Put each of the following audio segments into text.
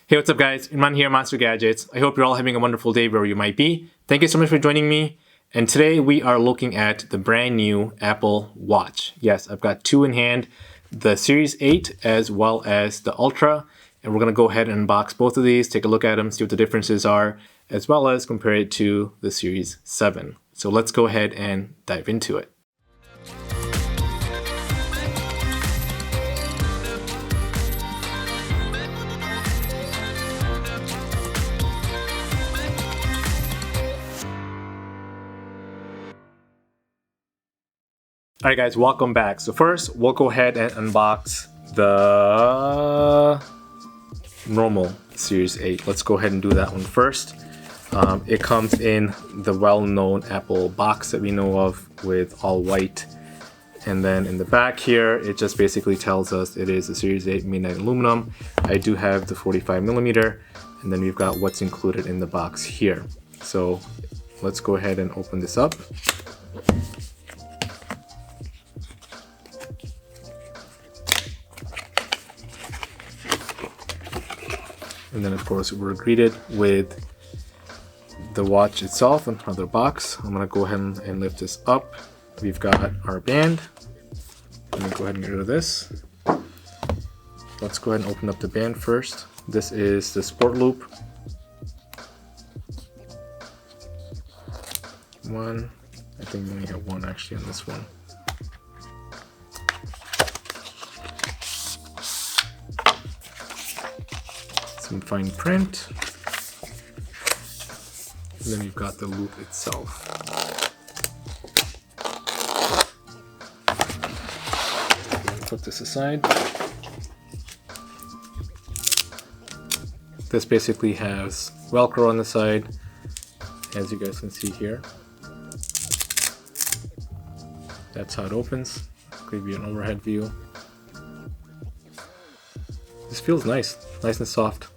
Hey, what's up guys? Iman here, Monster Gadgets. I hope you're all having a wonderful day wherever you might be. Thank you so much for joining me. And today we are looking at the brand new Apple Watch. Yes, I've got two in hand, the Series 8 as well as the Ultra. And we're gonna go ahead and unbox both of these, take a look at them, see what the differences are, as well as compare it to the Series 7. So let's go ahead and dive into it. Alright guys, welcome back. So first, we'll go ahead and unbox the normal Series 8. Let's go ahead and do that one first. It comes in the well-known Apple box that we know of with all white. And then in the back here, it just basically tells us it is a Series 8 midnight aluminum. I do have the 45mm, and then we've got what's included in the box here. So let's go ahead and open this up. And then of course we're greeted with the watch itself and another box. I'm gonna go ahead and lift this up. We've got our band. Let me go ahead and get rid of this. Let's go ahead and open up the band first. This is the Sport Loop. One, I think we only have one actually on this one. Some fine print, and then you've got the loop itself. Put this aside. This basically has Velcro on the side, as you guys can see here. That's how it opens. I'll give you an overhead view. This feels nice and soft.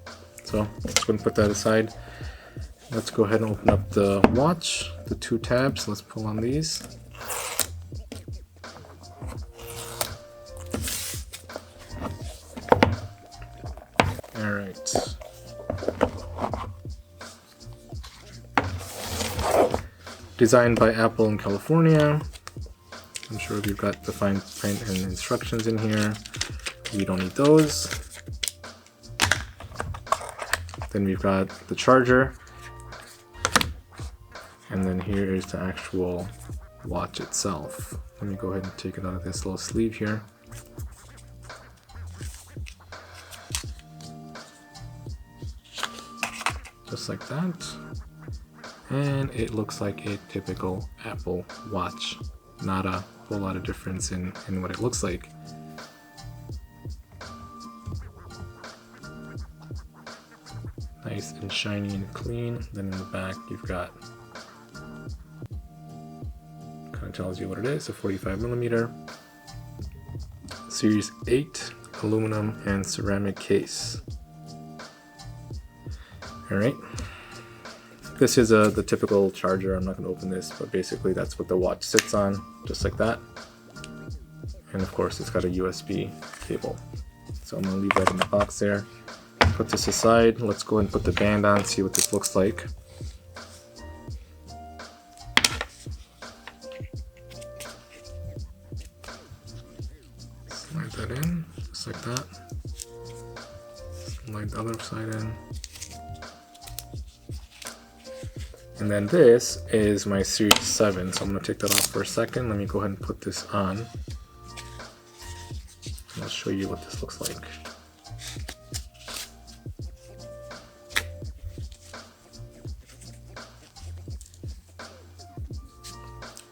So let's go and put that aside. Let's go ahead and open up the watch, the two tabs. Let's pull on these. All right. Designed by Apple in California. I'm sure we've got the fine print and instructions in here. We don't need those. Then we've got the charger, and then here is the actual watch itself. Let me go ahead and take it out of this little sleeve here. Just like that. And it looks like a typical Apple Watch. Not a whole lot of difference in what it looks like. Nice and shiny and clean. Then in the back you've got, kind of tells you what it is, a 45mm Series 8 aluminum and ceramic case. Alright, this is the typical charger. I'm not going to open this, but basically that's what the watch sits on, just like that. And of course it's got a USB cable. So I'm going to leave that in the box there. Put this aside. Let's go ahead and put the band on, see what this looks like. Slide that in, just like that. Slide the other side in. And then this is my Series 7, so I'm going to take that off for a second. Let me go ahead and put this on. And I'll show you what this looks like.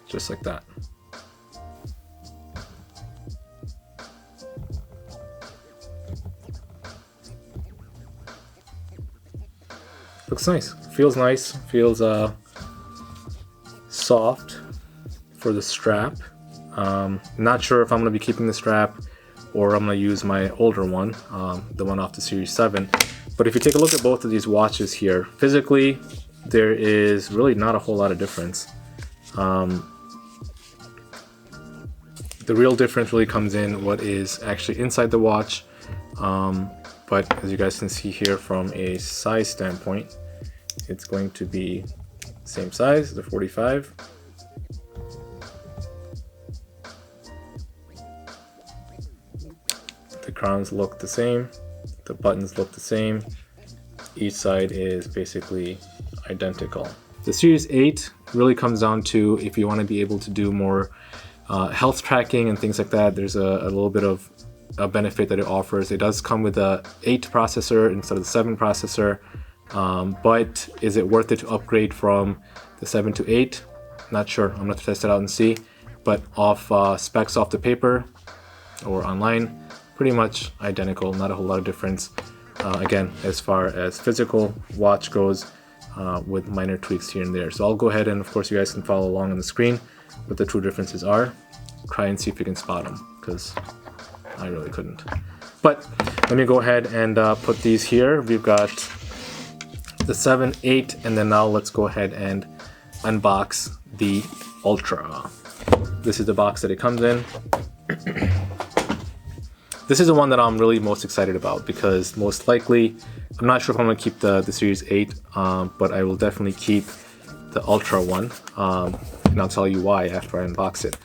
Just like that. Looks nice. Feels nice. Feels soft for the strap. Not sure if I'm going to be keeping the strap or I'm going to use my older one, the one off the Series 7. But if you take a look at both of these watches here, physically there is really not a whole lot of difference. The real difference really comes in what is actually inside the watch. but as you guys can see here from a size standpoint, it's going to be same size, the 45. The crowns look the same, the buttons look the same. Each side is basically identical. The Series 8 really comes down to if you want to be able to do more health tracking and things like that. There's a little bit of a benefit that it offers. It does come with a 8 processor instead of the 7 processor, but is it worth it to upgrade from the 7 to 8? Not sure. I'm going to test it out and see. But off specs off the paper or online, pretty much identical. Not a whole lot of difference. Again, as far as physical watch goes, with minor tweaks here and there. So I'll go ahead and of course you guys can follow along on the screen what the true differences are. Try and see if you can spot them, because I really couldn't. But let me go ahead and put these here. We've got the 7, 8, and then now let's go ahead and unbox the Ultra. This is the box that it comes in. This is the one that I'm really most excited about, because most likely, I'm not sure if I'm going to keep the Series 8, but I will definitely keep the Ultra one, and I'll tell you why after I unbox it.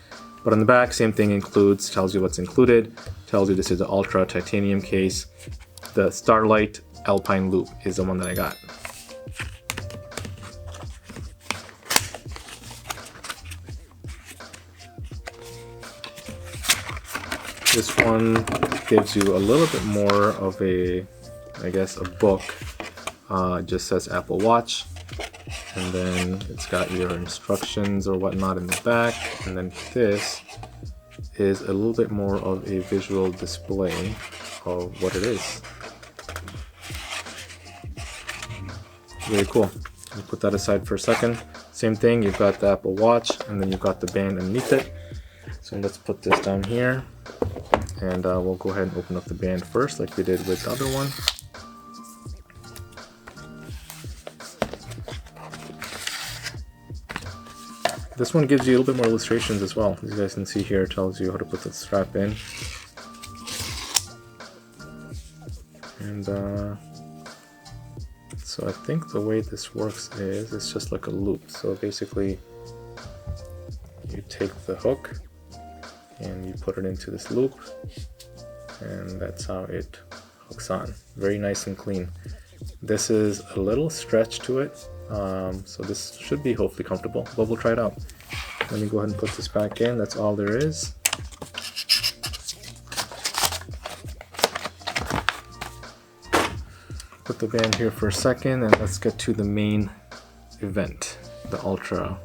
But on the back, same thing tells you what's included, tells you this is the Ultra titanium case. The Starlight Alpine Loop is the one that I got. This one gives you a little bit more of a, I guess, a book. It just says Apple Watch, and then it's got your instructions or whatnot in the back, and then this is a little bit more of a visual display of what it is. Really cool. I'll put that aside for a second. Same thing, you've got the Apple Watch, and then you've got the band underneath it. So let's put this down here, and we'll go ahead and open up the band first like we did with the other one. This one gives you a little bit more illustrations as well. As you guys can see here, it tells you how to put the strap in. And so I think the way this works is it's just like a loop. So basically you take the hook and you put it into this loop, and that's how it hooks on. Very nice and clean. This is a little stretch to it, so this should be hopefully comfortable, but we'll try it out. Let me go ahead and put this back in. That's all there is. Put the band here for a second, and let's get to the main event, the Ultra.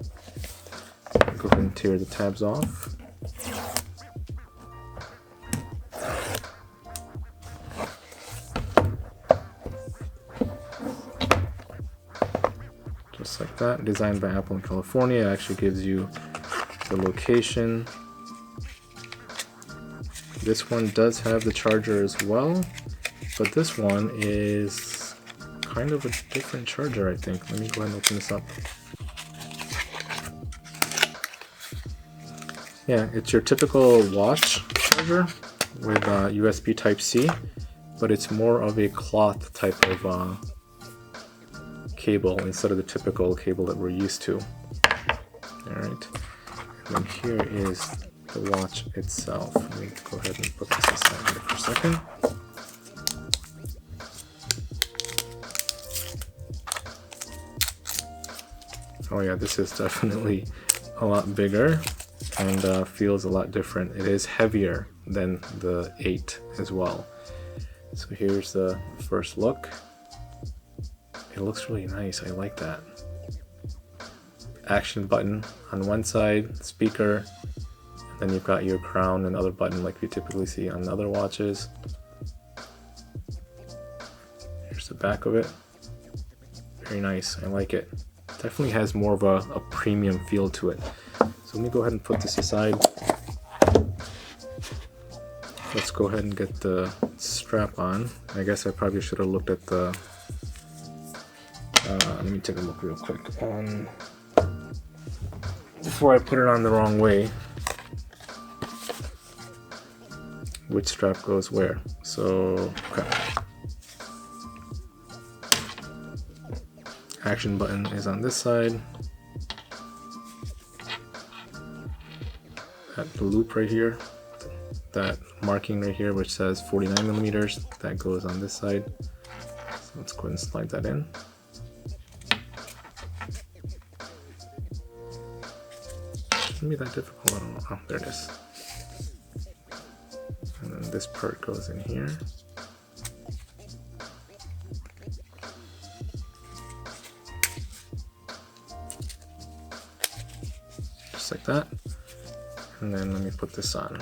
Go ahead and tear the tabs off. Just like that. Designed by Apple in California. It actually gives you the location. This one does have the charger as well, but this one is kind of a different charger, I think. Let me go ahead and open this up. Yeah, it's your typical watch charger with USB Type-C, but it's more of a cloth type of cable instead of the typical cable that we're used to. Alright, and then here is the watch itself. Let me go ahead and put this aside here for a second. Oh yeah, this is definitely a lot bigger and feels a lot different. It is heavier than the 8 as well. So here's the first look. It looks really nice. I like that. Action button on one side, speaker, and then you've got your crown and other button like you typically see on other watches. Here's the back of it. Very nice. I like it. Definitely has more of a premium feel to it. So let me go ahead and put this aside. Let's go ahead and get the strap on. I guess I probably should have looked at the... let me take a look real quick. Before I put it on the wrong way, which strap goes where. So, okay. action button is on this side. The loop right here, that marking right here which says 49 millimeters, that goes on this side. So let's go ahead and slide that in. Shouldn't be that difficult, I don't know. Oh, there it is. And then this part goes in here. Just like that. And then let me put this on.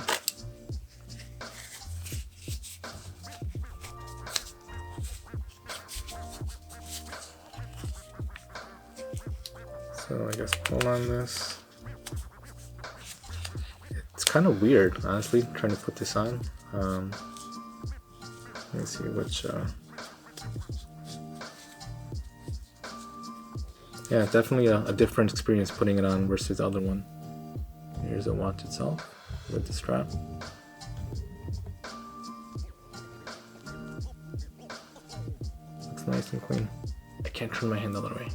So I guess pull on this. It's kind of weird, honestly, trying to put this on. Let me see which. Yeah, definitely a different experience putting it on versus the other one. Here's the watch itself with the strap. Looks nice and clean. I can't turn my hand the other way.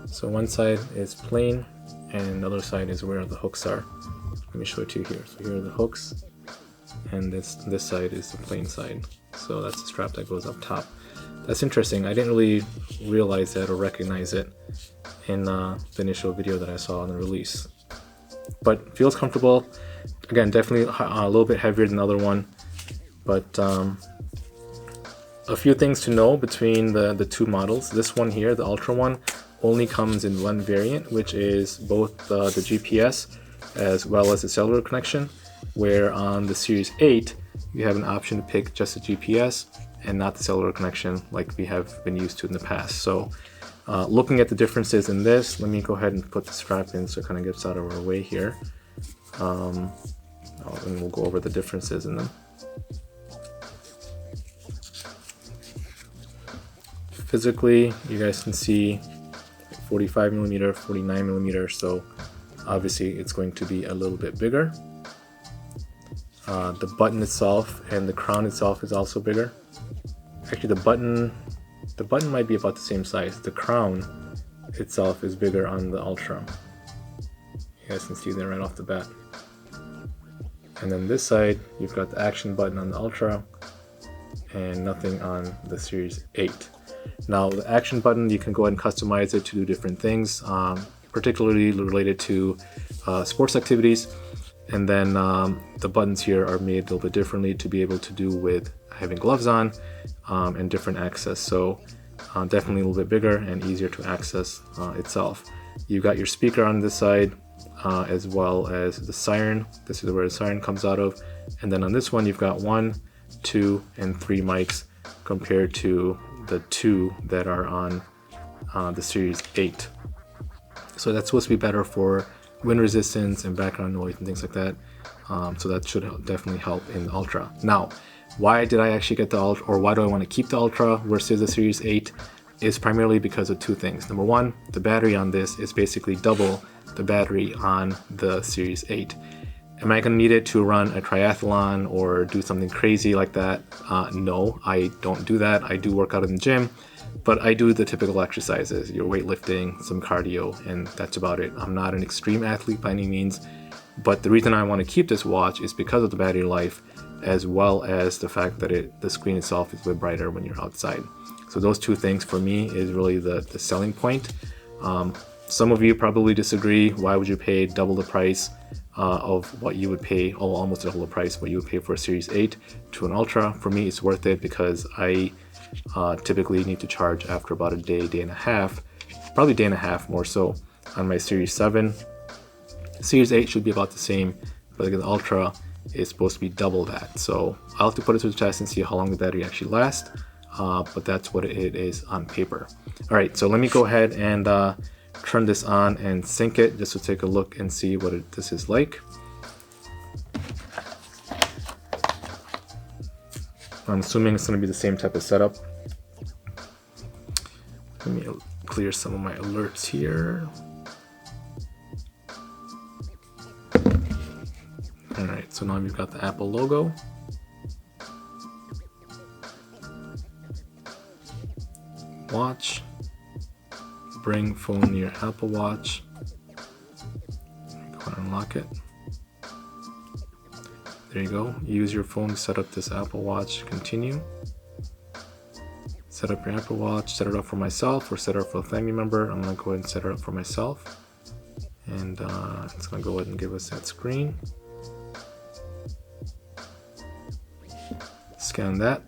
So one side is plain and the other side is where the hooks are. Let me show it to you here. So here are the hooks and this side is the plain side. So that's the strap that goes up top. That's interesting. I didn't really realize that or recognize it in the initial video that I saw on the release. But feels comfortable. Again, definitely a little bit heavier than the other one. But a few things to know between the two models. This one here, the Ultra one, only comes in one variant, which is both the GPS as well as the cellular connection, where on the Series 8 you have an option to pick just the GPS and not the cellular connection like we have been used to in the past. So looking at the differences in this, let me go ahead and put the strap in so it kind of gets out of our way here. And we'll go over the differences in them. Physically, you guys can see 45 millimeter, 49 millimeter, so obviously it's going to be a little bit bigger. The button itself and the crown itself is also bigger. Actually, the button might be about the same size. The crown itself is bigger on the Ultra. You guys can see that right off the bat. And then this side, you've got the action button on the Ultra and nothing on the Series 8. Now, the action button, you can go ahead and customize it to do different things, particularly related to sports activities. And then the buttons here are made a little bit differently to be able to do with having gloves on and different access. So definitely a little bit bigger and easier to access itself. You've got your speaker on this side as well as the siren. This is where the siren comes out of. And then on this one, you've got 1, 2, and 3 mics compared to the 2 that are on the Series 8. So that's supposed to be better for wind resistance and background noise and things like that. So that should definitely help in the Ultra. Now, why did I actually get the Ultra, or why do I want to keep the Ultra versus the Series 8? Is primarily because of two things. Number one, the battery on this is basically double the battery on the Series 8. Am I going to need it to run a triathlon or do something crazy like that? No, I don't do that. I do work out in the gym, but I do the typical exercises, your weightlifting, some cardio, and that's about it. I'm not an extreme athlete by any means, but the reason I want to keep this watch is because of the battery life, as well as the fact that the screen itself is a bit brighter when you're outside. So those two things for me is really the selling point. Some of you probably disagree. Why would you pay double the price of what you would pay, almost double the price what you would pay for a Series 8 to an Ultra? For me, it's worth it because I typically need to charge after about a day, day and a half, probably day and a half more so on my Series 7. Series 8 should be about the same, but the Ultra is supposed to be double that. So I'll have to put it to the test and see how long the battery actually lasts, but that's what it is on paper. All right, so let me go ahead and turn this on and sync it just to take a look and see what this is like. I'm assuming it's going to be the same type of setup. Let me clear some of my alerts here. Alright, so now we've got the Apple logo. Watch. bring phone near Apple Watch. Go and unlock it. There you go. Use your phone to set up this Apple Watch. Continue. Set up your Apple Watch. Set it up for myself or set it up for a family member. I'm going to go ahead and set it up for myself. And it's going to go ahead and give us that screen. Scan that.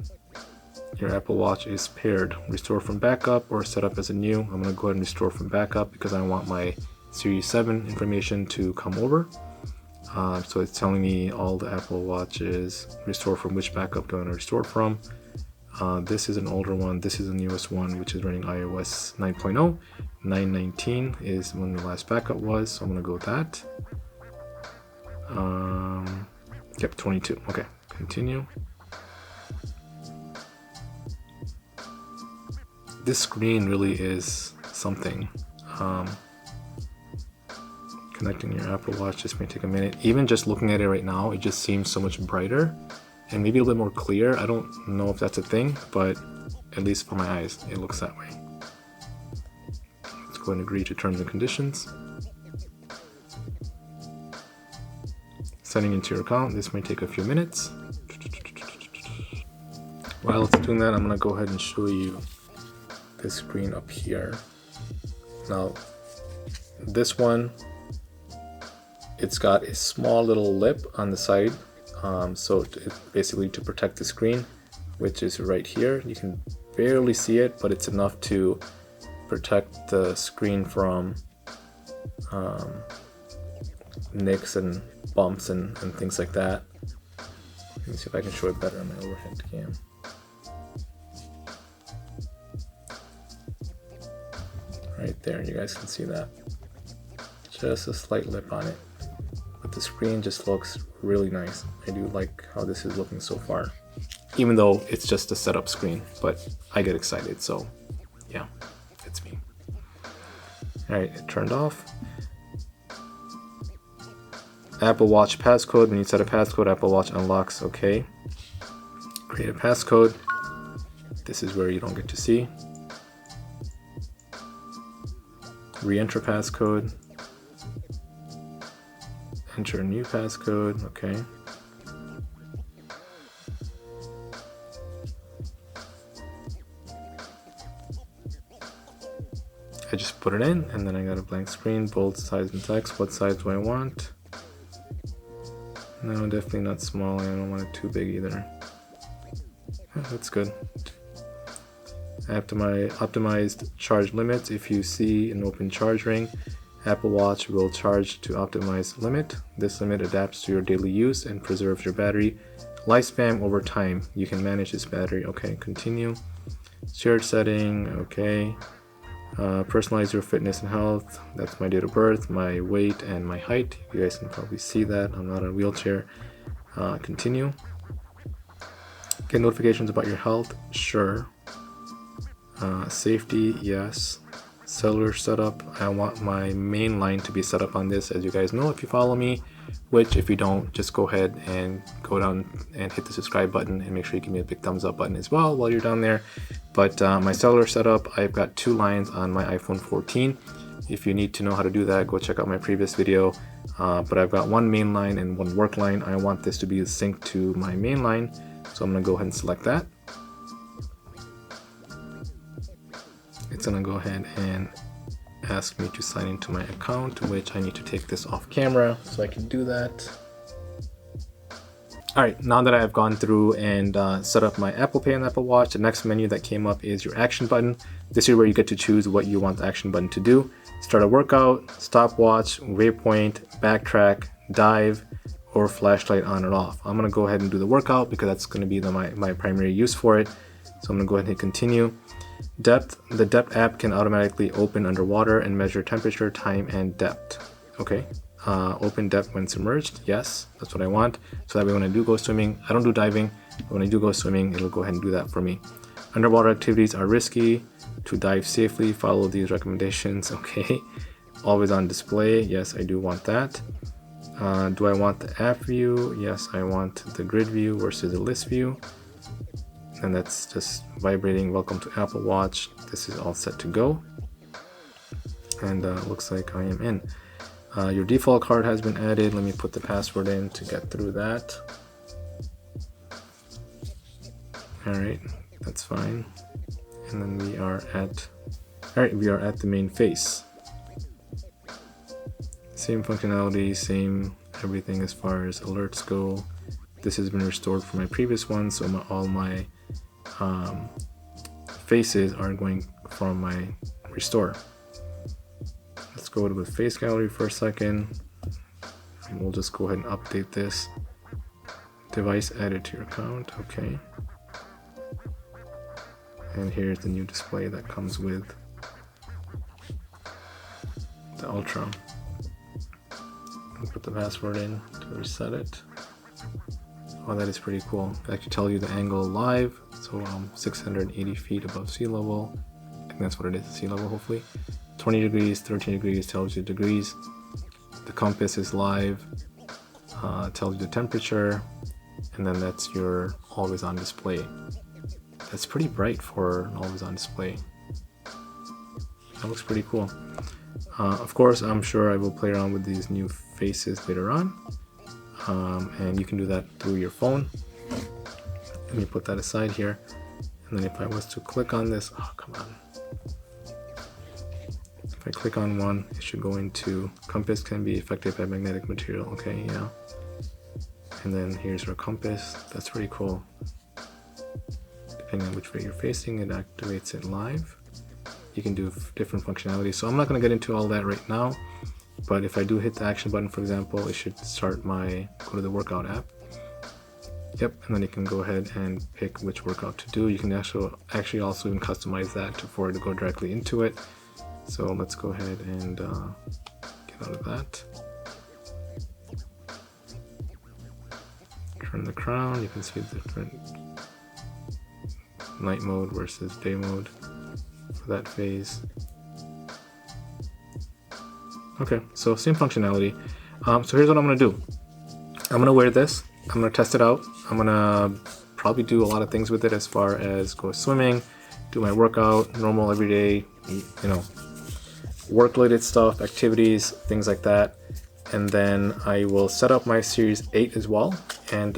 Your Apple Watch is paired. Restore from backup or set up as a new. I'm going to go ahead and restore from backup because I want my Series 7 information to come over. So it's telling me all the Apple Watches restore from which backup do I want to restore from. This is an older one. This is the newest one, which is running iOS 9.0. 9.19 is when the last backup was, so I'm going to go with that. Yep, 22. Okay, continue. This screen really is something. Connecting your Apple Watch just may take a minute. Even just looking at it right now, it just seems so much brighter and maybe a little bit more clear. I don't know if that's a thing, but at least for my eyes, it looks that way. Let's go ahead and agree to terms and conditions. Signing into your account, this may take a few minutes. While it's doing that, I'm gonna go ahead and show you this screen up here. Now, this one, it's got a small little lip on the side, so it's basically to protect the screen, which is right here. You can barely see it, but it's enough to protect the screen from nicks and bumps and things like that. Let me see if I can show it better on my overhead cam. Right there, you guys can see that. Just a slight lip on it. But the screen just looks really nice. I do like how this is looking so far. Even though it's just a setup screen, but I get excited, so yeah, it's me. Alright, it turned off. Apple Watch passcode. When you set a passcode, Apple Watch unlocks. Okay. Create a passcode. This is where you don't get to see. Re-enter passcode. Enter a new passcode. Okay. I just put it in and then I got a blank screen, bold, size, and text. What size do I want? No, definitely not small. I don't want it too big either. Yeah, that's good. Optimized charge limits. If you see an open charge ring, Apple Watch will charge to optimize limit. This limit adapts to your daily use and preserves your battery lifespan over time. You can manage this battery. Okay, continue. Shared setting. Okay. Personalize your fitness and health. That's my date of birth, my weight, and my height. You guys can probably see that. I'm not in a wheelchair. Continue. Get notifications about your health. Sure. Safety. Yes. Cellular setup. I want my main line to be set up on this, as you guys know if you follow me, which if you don't, just go ahead and go down and hit the subscribe button and make sure you give me a big thumbs up button as well while you're down there. But my cellular setup, I've got 2 lines on my iPhone 14. If you need to know how to do that, go check out my previous video. But I've got 1 main line and 1 work line. I want this to be synced to my main line, so I'm gonna go ahead and select that. It's gonna go ahead and ask me to sign into my account, which I need to take this off camera so I can do that. Alright, now that I have gone through and set up my Apple Pay and Apple Watch, the next menu that came up is your action button. This is where you get to choose what you want the action button to do. Start a workout, stopwatch, waypoint, backtrack, dive, or flashlight on or off. I'm gonna go ahead and do the workout because that's gonna be my primary use for it. So I'm gonna go ahead and hit continue. Depth. The depth app can automatically open underwater and measure temperature, time, and depth. Okay. Open depth when submerged. Yes, that's what I want. So that way when I do go swimming, I don't do diving, but when I do go swimming, it'll go ahead and do that for me. Underwater activities are risky. To dive safely, follow these recommendations. Okay. Always on display. Yes, I do want that. Do I want the app view? Yes, I want the grid view versus the list view. And that's just vibrating. Welcome to Apple Watch. This is all set to go. And looks like I am in. Your default card has been added. Let me put the password in to get through that. Alright, that's fine. And then we are at, alright, we are at the main face. Same functionality, same everything as far as alerts go. This has been restored from my previous one, so all my faces are going from my restore. Let's go with face gallery for a second, and we'll just go ahead and update this. Device added to your account, okay. And here's the new display that comes with the Ultra. I'll put the password in to reset it. Oh, that is pretty cool. It actually tells you the angle live, so 680 feet above sea level. I think that's what it is, sea level hopefully. 20 degrees, 13 degrees tells you degrees. The compass is live, tells you the temperature, and then that's your always on display. That's pretty bright for an always on display. That looks pretty cool. Of course, I'm sure I will play around with these new faces later on. And you can do that through your phone. Let me put that aside here. And then if I was to click on this, oh, come on. If I click on one, it should go into compass can be affected by magnetic material. Okay, yeah. And then here's our compass. That's pretty cool. Depending on which way you're facing, it activates it live. You can do different functionalities. So I'm not going to get into all that right now. But if I do hit the action button, for example, it should start go to the workout app. Yep, and then you can go ahead and pick which workout to do. You can actually also even customize that for it to go directly into it. So let's go ahead and get out of that. Turn the crown, you can see the different night mode versus day mode for that phase. Okay, so same functionality. So here's what I'm gonna do. I'm gonna wear this. I'm gonna test it out. I'm gonna probably do a lot of things with it as far as go swimming, do my workout, normal everyday, work-related stuff, activities, things like that. And then I will set up my Series 8 as well. And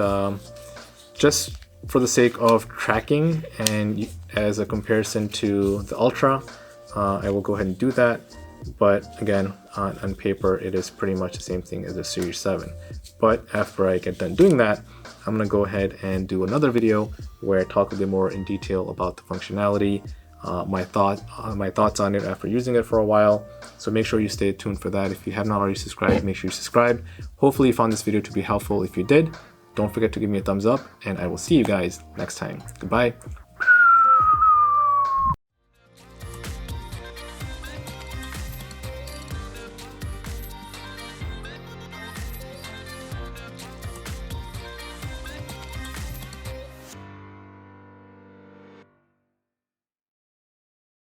just for the sake of tracking and as a comparison to the Ultra, I will go ahead and do that. But again, on paper, it is pretty much the same thing as the Series 7. But after I get done doing that, I'm gonna go ahead and do another video where I talk a bit more in detail about the functionality, my thoughts on it after using it for a while. So make sure you stay tuned for that. If you have not already subscribed, make sure you subscribe. Hopefully you found this video to be helpful. If you did, don't forget to give me a thumbs up, and I will see you guys next time. Goodbye.